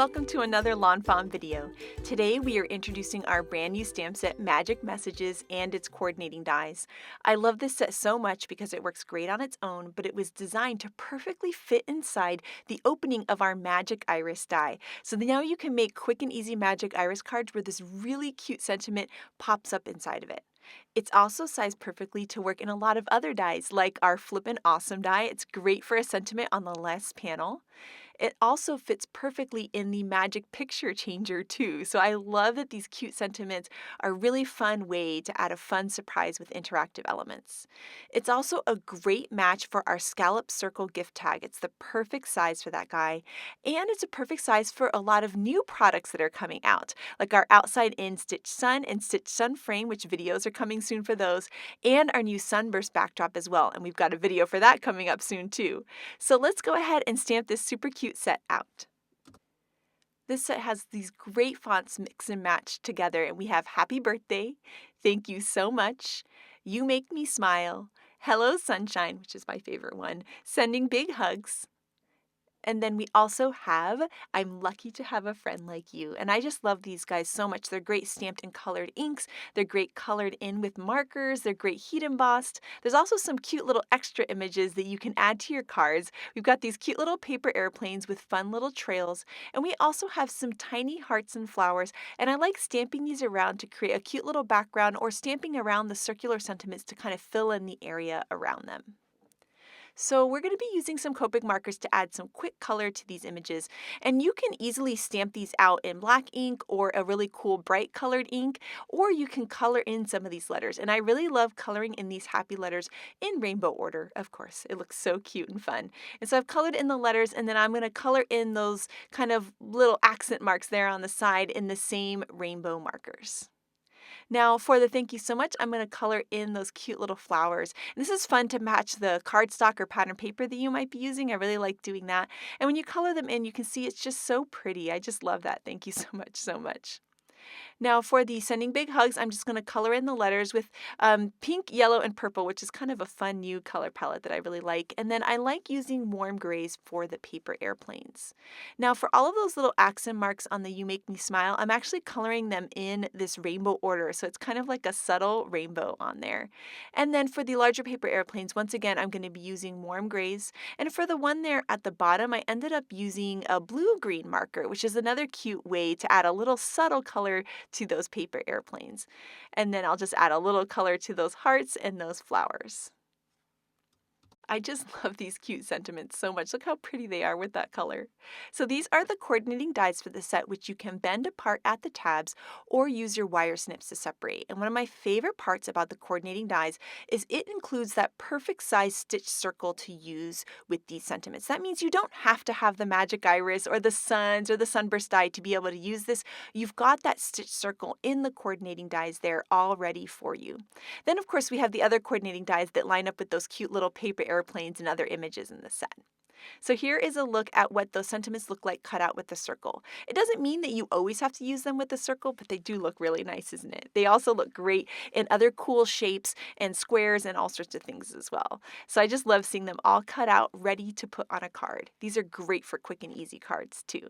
welcome to another lawnfawn video. Today we are introducing our brand new stamp set, Magic Messages, and its coordinating dies. I love this set so much because it works great on its own, but it was designed to perfectly fit inside the opening of our Magic Iris die. So now you can make quick and easy Magic Iris cards where this really cute sentiment pops up inside of it. It's also sized perfectly to work in a lot of other dies, like our Flippin' Awesome die. It's great for a sentiment on the last panel. It also fits perfectly in the Magic Picture Changer too. So I love that these cute sentiments are a really fun way to add a fun surprise with interactive elements. It's also a great match for our scallop circle gift tag. It's the perfect size for that guy. And it's a perfect size for a lot of new products that are coming out, like our Outside In Stitch Sun and Stitch Sun Frame, which videos are coming soon for those, and our new Sunburst backdrop as well. And we've got a video for that coming up soon too. So let's go ahead and stamp this super cute set out. This set has these great fonts mix and match together, and we have Happy Birthday, Thank You So Much, You Make Me Smile, Hello Sunshine, which is my favorite one, Sending Big Hugs. And then we also have I'm Lucky to Have a Friend Like You. And I just love these guys so much. They're great stamped and colored inks. They're great colored in with markers. They're great heat embossed. There's also some cute little extra images that you can add to your cards. We've got these cute little paper airplanes with fun little trails. And we also have some tiny hearts and flowers. And I like stamping these around to create a cute little background, or stamping around the circular sentiments to kind of fill in the area around them. So we're going to be using some Copic markers to add some quick color to these images. And you can easily stamp these out in black ink or a really cool bright colored ink, or you can color in some of these letters. And I really love coloring in these happy letters in rainbow order, of course. It looks so cute and fun. And so I've colored in the letters, and then I'm going to color in those kind of little accent marks there on the side in the same rainbow markers. Now for the thank you so much, I'm going to color in those cute little flowers. And this is fun to match the cardstock or pattern paper that you might be using. I really like doing that. And when you color them in, you can see it's just so pretty. I just love that. Thank you so much, so much. Now for the Sending Big Hugs, I'm just going to color in the letters with pink, yellow, and purple, which is kind of a fun new color palette that I really like. And then I like using warm grays for the paper airplanes. Now for all of those little accent marks on the You Make Me Smile, I'm actually coloring them in this rainbow order. So it's kind of like a subtle rainbow on there. And then for the larger paper airplanes, once again, I'm going to be using warm grays. And for the one there at the bottom, I ended up using a blue-green marker, which is another cute way to add a little subtle color to those paper airplanes. And then I'll just add a little color to those hearts and those flowers. I just love these cute sentiments so much. Look how pretty they are with that color. So these are the coordinating dies for the set, which you can bend apart at the tabs or use your wire snips to separate. And one of my favorite parts about the coordinating dies is it includes that perfect size stitch circle to use with these sentiments. That means you don't have to have the Magic Iris or the Suns or the Sunburst die to be able to use this. You've got that stitch circle in the coordinating dies there all ready for you. Then of course we have the other coordinating dies that line up with those cute little paper airplanes and other images in the set. So here is a look at what those sentiments look like cut out with the circle. It doesn't mean that you always have to use them with the circle, but they do look really nice, isn't it? They also look great in other cool shapes and squares and all sorts of things as well. So I just love seeing them all cut out, ready to put on a card. These are great for quick and easy cards too.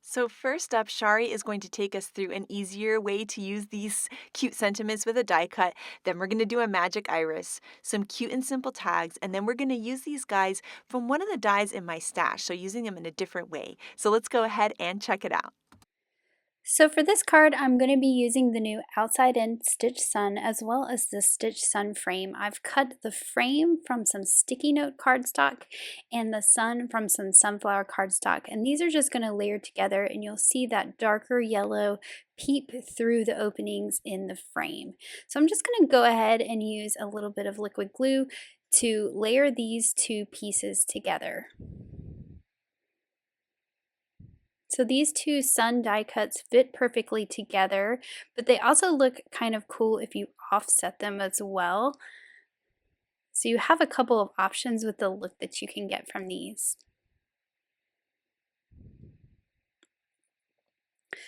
So first up, Shari is going to take us through an easier way to use these cute sentiments with a die cut. Then we're going to do a Magic Iris, some cute and simple tags, and then we're going to use these guys from one of the dies in my stash, so using them in a different way. So let's go ahead and check it out. So for this card, I'm going to be using the new Outside In Stitch Sun as well as the Stitch Sun frame. I've cut the frame from some sticky note cardstock and the sun from some sunflower cardstock, and these are just going to layer together, and you'll see that darker yellow peep through the openings in the frame. So I'm just going to go ahead and use a little bit of liquid glue to layer these two pieces together. So these two sun die cuts fit perfectly together, but they also look kind of cool if you offset them as well. So you have a couple of options with the look that you can get from these.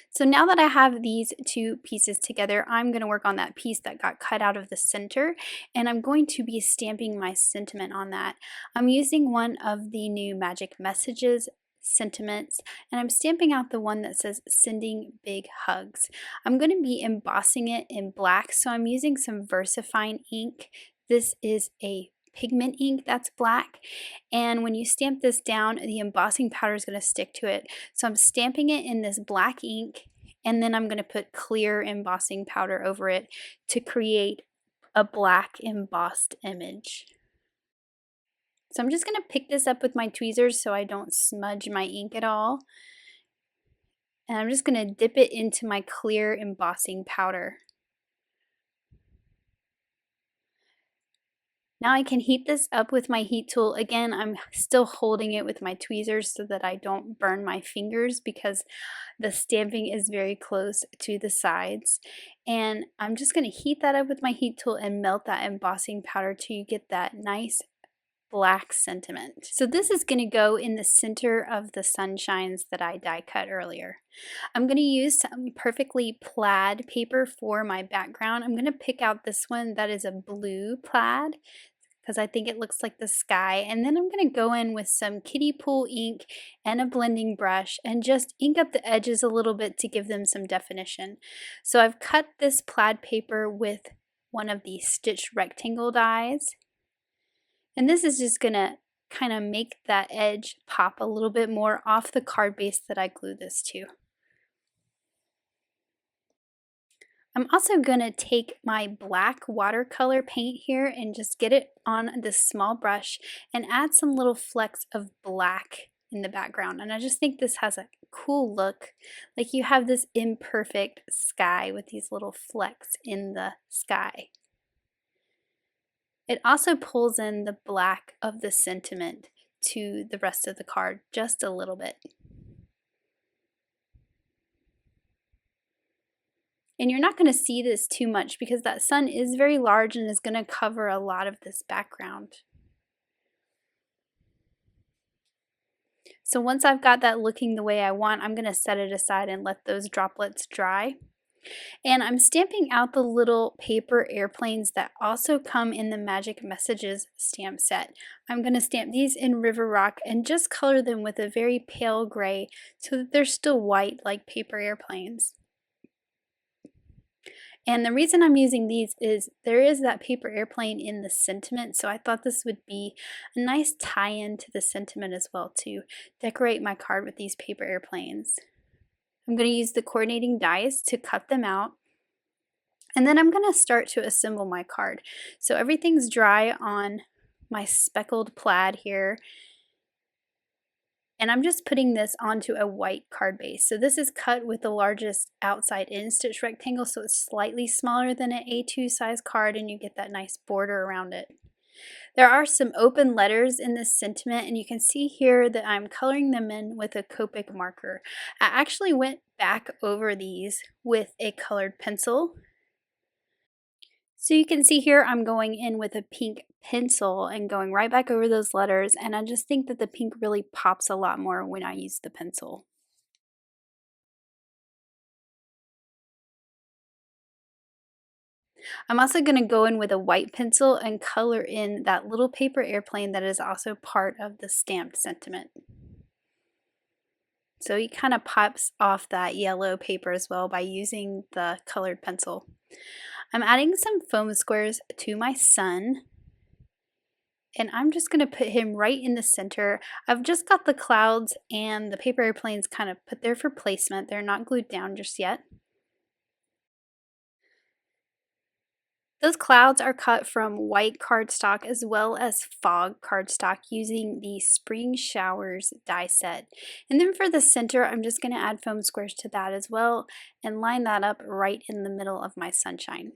So now that I have these two pieces together, I'm going to work on that piece that got cut out of the center, and I'm going to be stamping my sentiment on that. I'm using one of the new Magic Messages sentiments, and I'm stamping out the one that says sending big hugs. I'm going to be embossing it in black, so I'm using some VersaFine ink. This is a pigment ink that's black, and when you stamp this down, the embossing powder is going to stick to it. So I'm stamping it in this black ink, and then I'm going to put clear embossing powder over it to create a black embossed image. So I'm just going to pick this up with my tweezers so I don't smudge my ink at all. And I'm just going to dip it into my clear embossing powder. Now I can heat this up with my heat tool. Again, I'm still holding it with my tweezers so that I don't burn my fingers because the stamping is very close to the sides. And I'm just going to heat that up with my heat tool and melt that embossing powder till you get that nice black sentiment. So this is going to go in the center of the sunshines that I die cut earlier. I'm going to use some perfectly plaid paper for my background. I'm going to pick out this one that is a blue plaid because I think it looks like the sky, and then I'm going to go in with some kiddie pool ink and a blending brush and just ink up the edges a little bit to give them some definition. So I've cut this plaid paper with one of these stitched rectangle dies. And this is just going to kind of make that edge pop a little bit more off the card base that I glued this to. I'm also going to take my black watercolor paint here and just get it on this small brush and add some little flecks of black in the background. And I just think this has a cool look. Like you have this imperfect sky with these little flecks in the sky. It also pulls in the black of the sentiment to the rest of the card just a little bit. And you're not going to see this too much because that sun is very large and is going to cover a lot of this background. So once I've got that looking the way I want, I'm going to set it aside and let those droplets dry. And I'm stamping out the little paper airplanes that also come in the Magic Messages stamp set. I'm going to stamp these in River Rock and just color them with a very pale gray so that they're still white like paper airplanes. And the reason I'm using these is there is that paper airplane in the sentiment, so I thought this would be a nice tie-in to the sentiment as well to decorate my card with these paper airplanes. I'm going to use the coordinating dies to cut them out. And then I'm going to start to assemble my card. So everything's dry on my speckled plaid here. And I'm just putting this onto a white card base. So this is cut with the largest outside in stitch rectangle, so it's slightly smaller than an A2 size card and you get that nice border around it. There are some open letters in this sentiment, and you can see here that I'm coloring them in with a Copic marker. I actually went back over these with a colored pencil. So you can see here I'm going in with a pink pencil and going right back over those letters, and I just think that the pink really pops a lot more when I use the pencil. I'm also going to go in with a white pencil and color in that little paper airplane that is also part of the stamped sentiment. So he kind of pops off that yellow paper as well by using the colored pencil. I'm adding some foam squares to my sun, and I'm just going to put him right in the center. I've just got the clouds and the paper airplanes kind of put there for placement. They're not glued down just yet. Those clouds are cut from white cardstock as well as fog cardstock using the Spring Showers die set. And then for the center, I'm just going to add foam squares to that as well and line that up right in the middle of my sunshine.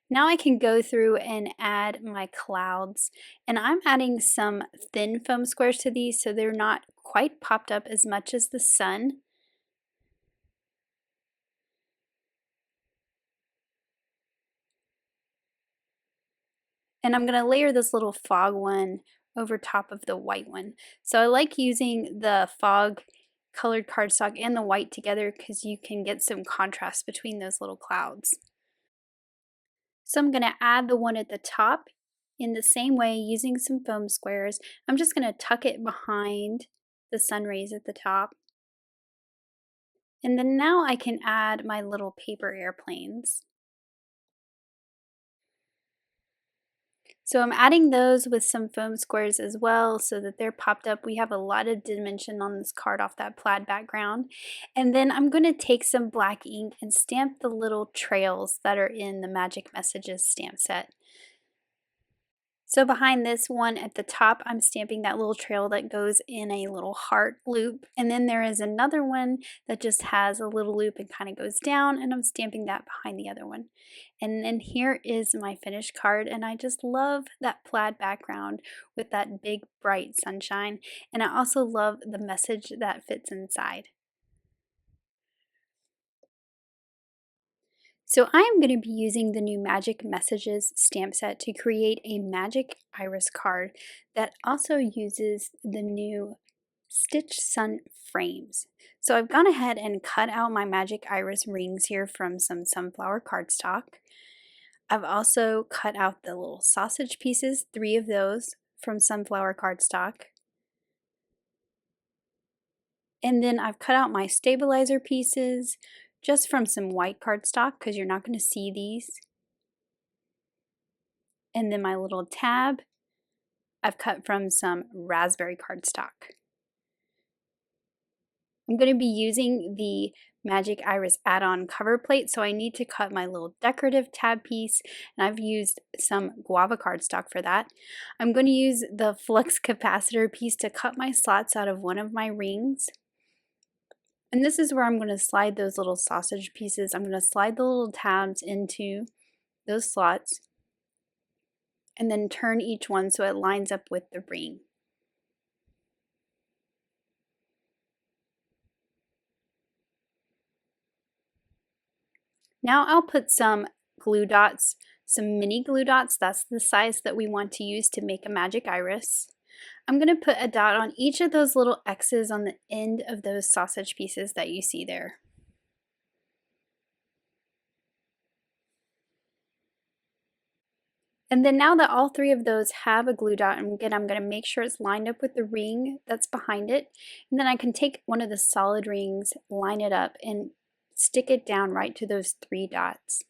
Now I can go through and add my clouds, and I'm adding some thin foam squares to these so they're not quite popped up as much as the sun. And I'm going to layer this little fog one over top of the white one. So I like using the fog colored cardstock and the white together because you can get some contrast between those little clouds. So I'm going to add the one at the top in the same way using some foam squares. I'm just going to tuck it behind the sun rays at the top. And then now I can add my little paper airplanes. So I'm adding those with some foam squares as well so that they're popped up. We have a lot of dimension on this card off that plaid background. And then I'm going to take some black ink and stamp the little trails that are in the Magic Messages stamp set. So behind this one at the top, I'm stamping that little trail that goes in a little heart loop. And then there is another one that just has a little loop and kind of goes down, and I'm stamping that behind the other one. And then here is my finished card, and I just love that plaid background with that big bright sunshine. And I also love the message that fits inside. So I am going to be using the new Magic Messages stamp set to create a magic iris card that also uses the new Stitch Sun frames. So I've gone ahead and cut out my magic iris rings here from some sunflower cardstock. I've also cut out the little sausage pieces, 3 of those from sunflower cardstock. And then I've cut out my stabilizer pieces just from some white cardstock because you're not going to see these. And then my little tab I've cut from some raspberry cardstock. I'm going to be using the Magic Iris add-on cover plate, so I need to cut my little decorative tab piece, and I've used some Guava cardstock for that. I'm going to use the flux capacitor piece to cut my slots out of one of my rings. And this is where I'm going to slide those little sausage pieces. I'm going to slide the little tabs into those slots and then turn each one so it lines up with the ring. Now I'll put some glue dots, some mini glue dots. That's the size that we want to use to make a magic iris. I'm going to put a dot on each of those little X's on the end of those sausage pieces that you see there. And then now that all 3 of those have a glue dot, and again, I'm going to make sure it's lined up with the ring that's behind it. And then I can take one of the solid rings, line it up, and stick it down right to those 3 dots.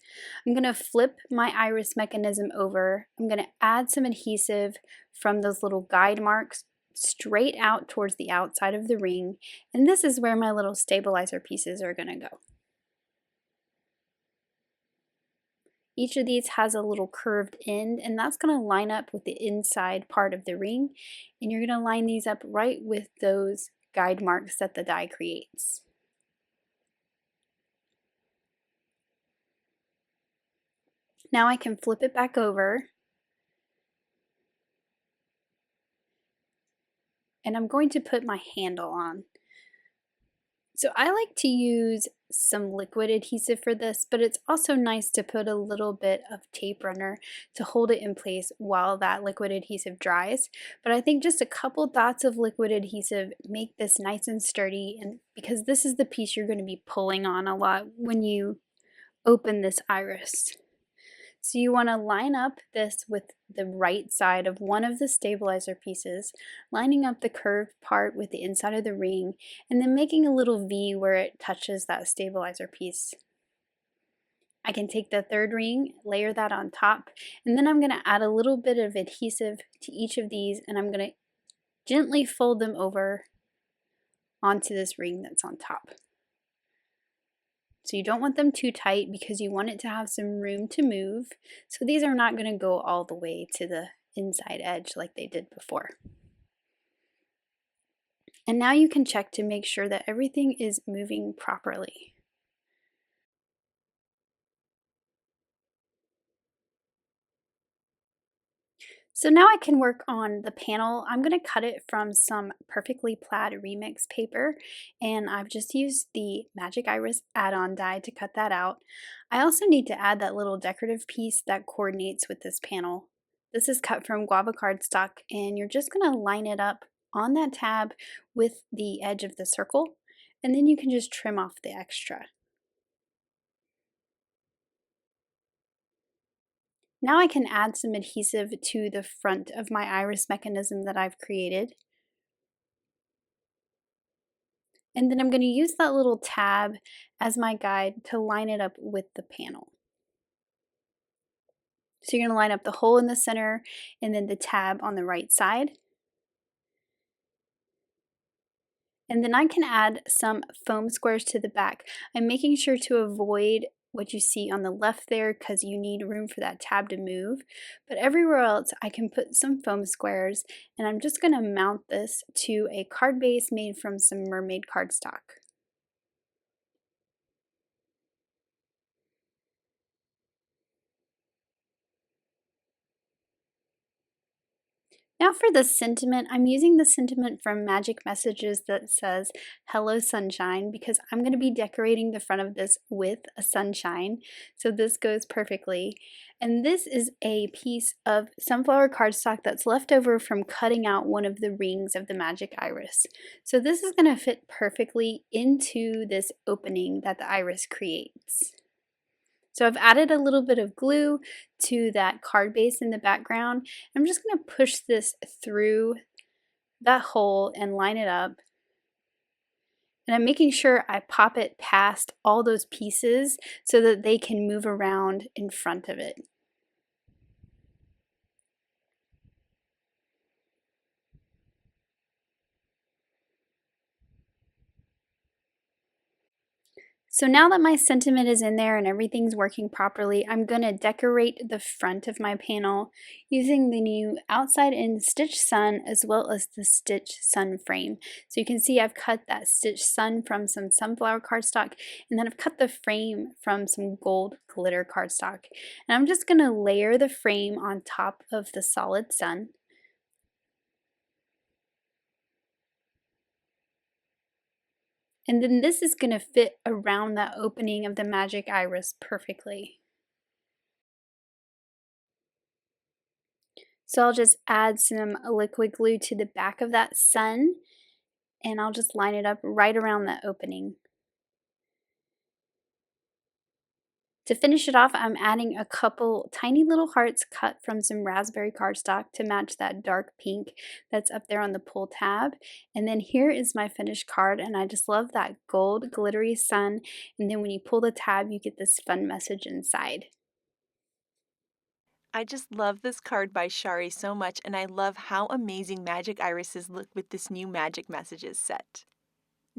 I'm going to flip my iris mechanism over. I'm going to add some adhesive from those little guide marks straight out towards the outside of the ring. And this is where my little stabilizer pieces are going to go. Each of these has a little curved end, and that's going to line up with the inside part of the ring. And you're going to line these up right with those guide marks that the die creates. Now I can flip it back over. And I'm going to put my handle on. So I like to use some liquid adhesive for this, but it's also nice to put a little bit of tape runner to hold it in place while that liquid adhesive dries. But I think just a couple dots of liquid adhesive make this nice and sturdy, and because this is the piece you're going to be pulling on a lot when you open this iris. So you want to line up this with the right side of one of the stabilizer pieces, lining up the curved part with the inside of the ring, and then making a little V where it touches that stabilizer piece. I can take the 3rd ring, layer that on top, and then I'm going to add a little bit of adhesive to each of these, and I'm going to gently fold them over onto this ring that's on top. So you don't want them too tight because you want it to have some room to move. So these are not going to go all the way to the inside edge like they did before. And now you can check to make sure that everything is moving properly. So now I can work on the panel. I'm going to cut it from some Perfectly Plaid Remix paper, and I've just used the Magic Iris add-on die to cut that out. I also need to add that little decorative piece that coordinates with this panel. This is cut from Guava Cardstock, and you're just going to line it up on that tab with the edge of the circle, and then you can just trim off the extra. Now I can add some adhesive to the front of my iris mechanism that I've created. And then I'm going to use that little tab as my guide to line it up with the panel. So you're going to line up the hole in the center and then the tab on the right side. And then I can add some foam squares to the back. I'm making sure to avoid what you see on the left there because you need room for that tab to move. But everywhere else I can put some foam squares, and I'm just going to mount this to a card base made from some mermaid cardstock. Now for the sentiment, I'm using the sentiment from Magic Messages that says, "Hello Sunshine," because I'm going to be decorating the front of this with a sunshine, so this goes perfectly. And this is a piece of sunflower cardstock that's left over from cutting out one of the rings of the magic iris. So this is going to fit perfectly into this opening that the iris creates. So I've added a little bit of glue to that card base in the background. I'm just going to push this through that hole and line it up. And I'm making sure I pop it past all those pieces so that they can move around in front of it. So now that my sentiment is in there and everything's working properly, I'm going to decorate the front of my panel using the new outside in Stitch Sun as well as the Stitch Sun frame. So you can see I've cut that Stitch Sun from some sunflower cardstock, and then I've cut the frame from some gold glitter cardstock. And I'm just going to layer the frame on top of the solid sun. And then this is going to fit around that opening of the magic iris perfectly. So I'll just add some liquid glue to the back of that sun, and I'll just line it up right around that opening. To finish it off, I'm adding a couple tiny little hearts cut from some raspberry cardstock to match that dark pink that's up there on the pull tab. And then here is my finished card, and I just love that gold glittery sun. And then when you pull the tab, you get this fun message inside. I just love this card by Shari so much, and I love how amazing magic irises look with this new Magic Messages set.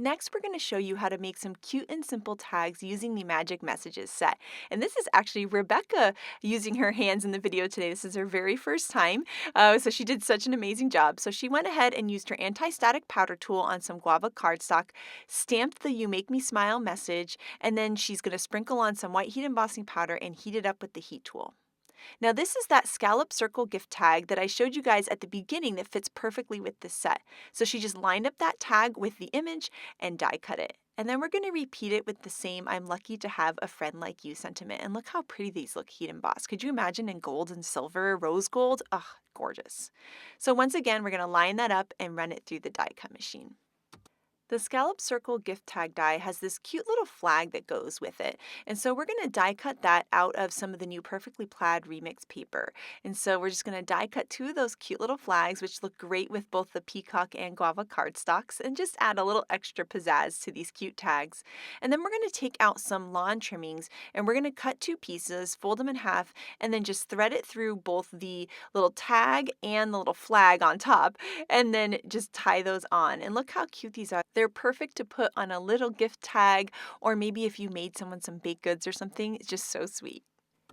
Next, we're going to show you how to make some cute and simple tags using the Magic Messages set. And this is actually Rebecca using her hands in the video today. This is her very first time, so she did such an amazing job. So she went ahead and used her anti-static powder tool on some Guava cardstock, stamped the "You Make Me Smile" message, and then she's going to sprinkle on some white heat embossing powder and heat it up with the heat tool. Now this is that scallop circle gift tag that I showed you guys at the beginning that fits perfectly with this set. So she just lined up that tag with the image and die cut it. And then we're going to repeat it with the same "I'm lucky to have a friend like you" sentiment. And look how pretty these look heat embossed. Could you imagine in gold and silver, rose gold? Ugh, gorgeous. So once again, we're going to line that up and run it through the die cut machine. The scallop circle gift tag die has this cute little flag that goes with it. And so we're going to die cut that out of some of the new Perfectly Plaid Remix paper. And so we're just going to die cut two of those cute little flags, which look great with both the peacock and guava cardstocks, and just add a little extra pizzazz to these cute tags. And then we're going to take out some lawn trimmings, and we're going to cut two pieces, fold them in half, and then just thread it through both the little tag and the little flag on top, and then just tie those on. And look how cute these are. They're perfect to put on a little gift tag, or maybe if you made someone some baked goods or something. It's just so sweet.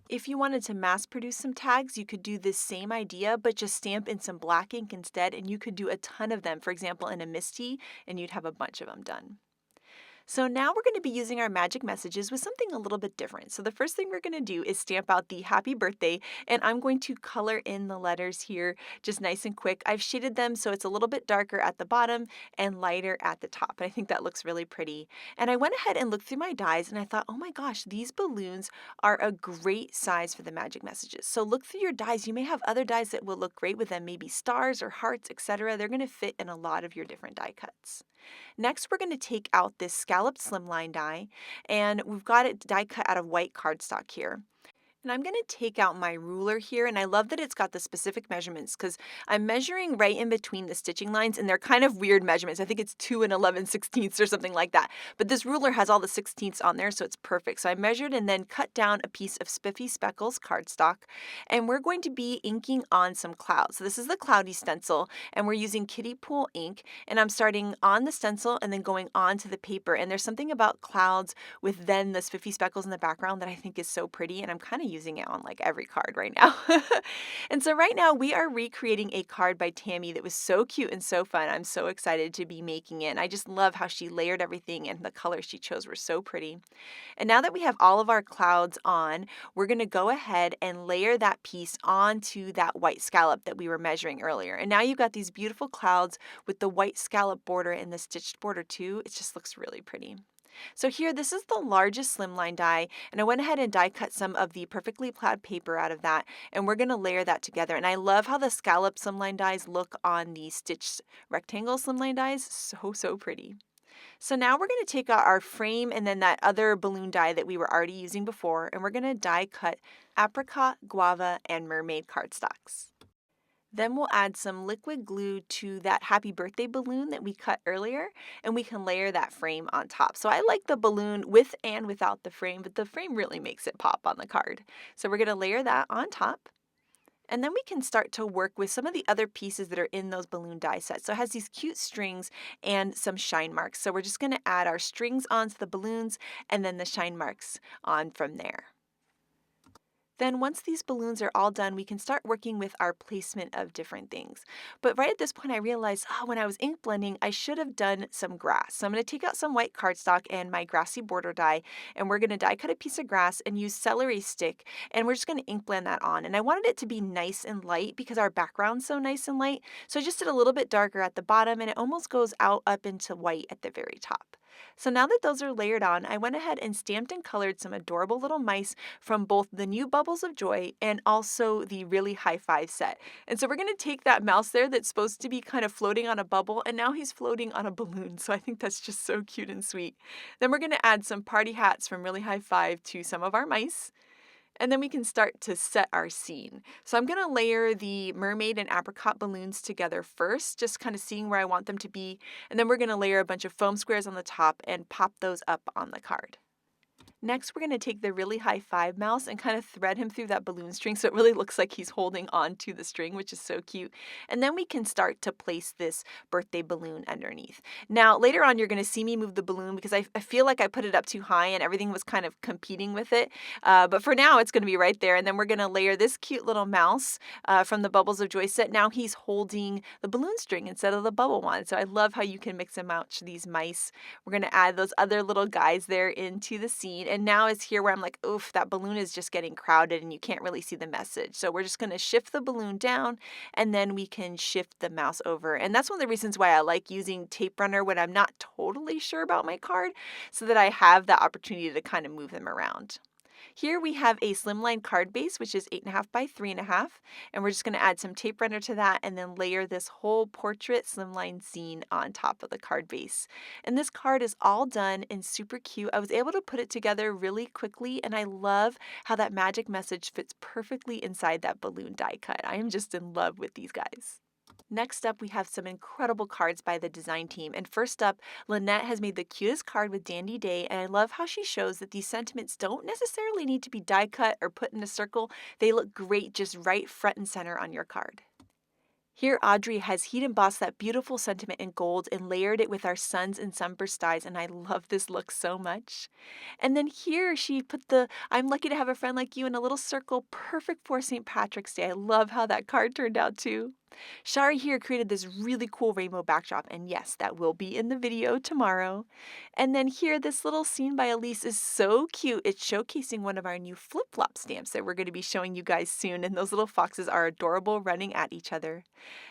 If you wanted to mass produce some tags, you could do this same idea, but just stamp in some black ink instead, and you could do a ton of them, for example, in a misty, and you'd have a bunch of them done. So now we're going to be using our Magic Messages with something a little bit different. So the first thing we're going to do is stamp out the happy birthday, and I'm going to color in the letters here just nice and quick. I've shaded them so it's a little bit darker at the bottom and lighter at the top. And I think that looks really pretty. And I went ahead and looked through my dies, and I thought, oh my gosh, these balloons are a great size for the Magic Messages. So look through your dies. You may have other dies that will look great with them, maybe stars or hearts, etc. They're going to fit in a lot of your different die cuts. Next, we're going to take out this scalloped slimline die, and we've got it die cut out of white cardstock here. And I'm going to take out my ruler here, and I love that it's got the specific measurements because I'm measuring right in between the stitching lines, and they're kind of weird measurements. I think it's 2 and 11/16 or something like that. But this ruler has all the sixteenths on there, so it's perfect. So I measured and then cut down a piece of Spiffy Speckles cardstock, and we're going to be inking on some clouds. So this is the cloudy stencil, and we're using Kiddie Pool ink, and I'm starting on the stencil and then going on to the paper. And there's something about clouds with then the Spiffy Speckles in the background that I think is so pretty, and I'm kind of using it on like every card right now. And so right now we are recreating a card by Tammy that was so cute and so fun. I'm so excited to be making it. And I just love how she layered everything, and the colors she chose were so pretty. And now that we have all of our clouds on, we're going to go ahead and layer that piece onto that white scallop that we were measuring earlier. And now you've got these beautiful clouds with the white scallop border and the stitched border too. It just looks really pretty. So here, this is the largest slimline die, and I went ahead and die cut some of the perfectly plaid paper out of that, and we're going to layer that together. And I love how the scallop slimline dies look on the stitched rectangle slimline dies. So pretty. So now we're going to take out our frame and then that other balloon die that we were already using before, and we're going to die cut apricot, guava, and mermaid cardstocks. Then we'll add some liquid glue to that happy birthday balloon that we cut earlier, and we can layer that frame on top. So I like the balloon with and without the frame, but the frame really makes it pop on the card. So we're going to layer that on top. And then we can start to work with some of the other pieces that are in those balloon die sets. So it has these cute strings and some shine marks. So we're just going to add our strings onto the balloons and then the shine marks on from there. Then once these balloons are all done, we can start working with our placement of different things. But right at this point, I realized, when I was ink blending, I should have done some grass. So I'm going to take out some white cardstock and my grassy border die, and we're going to die cut a piece of grass and use celery stick, and we're just going to ink blend that on. And I wanted it to be nice and light because our background's so nice and light. So I just did a little bit darker at the bottom, and it almost goes out up into white at the very top. So now that those are layered on, I went ahead and stamped and colored some adorable little mice from both the new Bubbles of Joy and also the Really High Five set. And so we're going to take that mouse there that's supposed to be kind of floating on a bubble, and now he's floating on a balloon. So I think that's just so cute and sweet. Then we're going to add some party hats from Really High Five to some of our mice. And then we can start to set our scene. So I'm going to layer the mermaid and apricot balloons together first, just kind of seeing where I want them to be. And then we're going to layer a bunch of foam squares on the top and pop those up on the card. Next, we're going to take the Really High Five mouse and kind of thread him through that balloon string so it really looks like he's holding on to the string, which is so cute. And then we can start to place this birthday balloon underneath. Now, later on, you're going to see me move the balloon because I feel like I put it up too high and everything was kind of competing with it. But for now, it's going to be right there. And then we're going to layer this cute little mouse from the Bubbles of Joy set. Now he's holding the balloon string instead of the bubble one. So I love how you can mix and match these mice. We're going to add those other little guys there into the scene. And now is here where I'm like, oof, that balloon is just getting crowded and you can't really see the message. So we're just going to shift the balloon down and then we can shift the mouse over. And that's one of the reasons why I like using tape runner when I'm not totally sure about my card, so that I have the opportunity to kind of move them around. Here we have a slimline card base, which is 8.5 by 3.5, and we're just going to add some tape runner to that and then layer this whole portrait slimline scene on top of the card base. And this card is all done and super cute. I was able to put it together really quickly, and I love how that magic message fits perfectly inside that balloon die cut. I am just in love with these guys. Next up, we have some incredible cards by the design team. And first up, Lynette has made the cutest card with Dandy Day, and I love how she shows that these sentiments don't necessarily need to be die cut or put in a circle. They look great just right front and center on your card. Here, Audrey has heat embossed that beautiful sentiment in gold and layered it with our suns and sunburst dyes, and I love this look so much. And then here, she put the I'm lucky to have a friend like you in a little circle, perfect for St. Patrick's Day. I love how that card turned out too. Shari here created this really cool rainbow backdrop, and yes, that will be in the video tomorrow. And then here, this little scene by Elise is so cute. It's showcasing one of our new flip-flop stamps that we're going to be showing you guys soon, and those little foxes are adorable running at each other.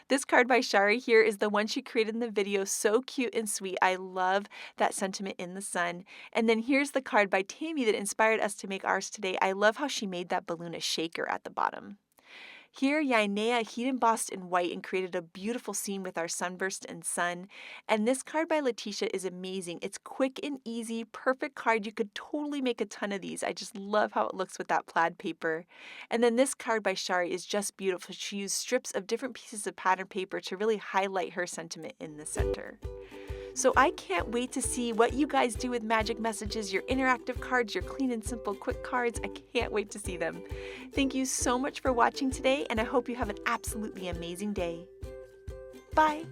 This card by Shari here is the one she created in the video, so cute and sweet. I love that sentiment in the sun. And then here's the card by Tammy that inspired us to make ours today. I love how she made that balloon a shaker at the bottom. Here, Yainea heat embossed in white and created a beautiful scene with our sunburst and sun. And this card by Letitia is amazing. It's quick and easy, perfect card. You could totally make a ton of these. I just love how it looks with that plaid paper. And then this card by Shari is just beautiful. She used strips of different pieces of pattern paper to really highlight her sentiment in the center. So I can't wait to see what you guys do with magic messages, your interactive cards, your clean and simple quick cards. I can't wait to see them. Thank you so much for watching today, and I hope you have an absolutely amazing day. Bye!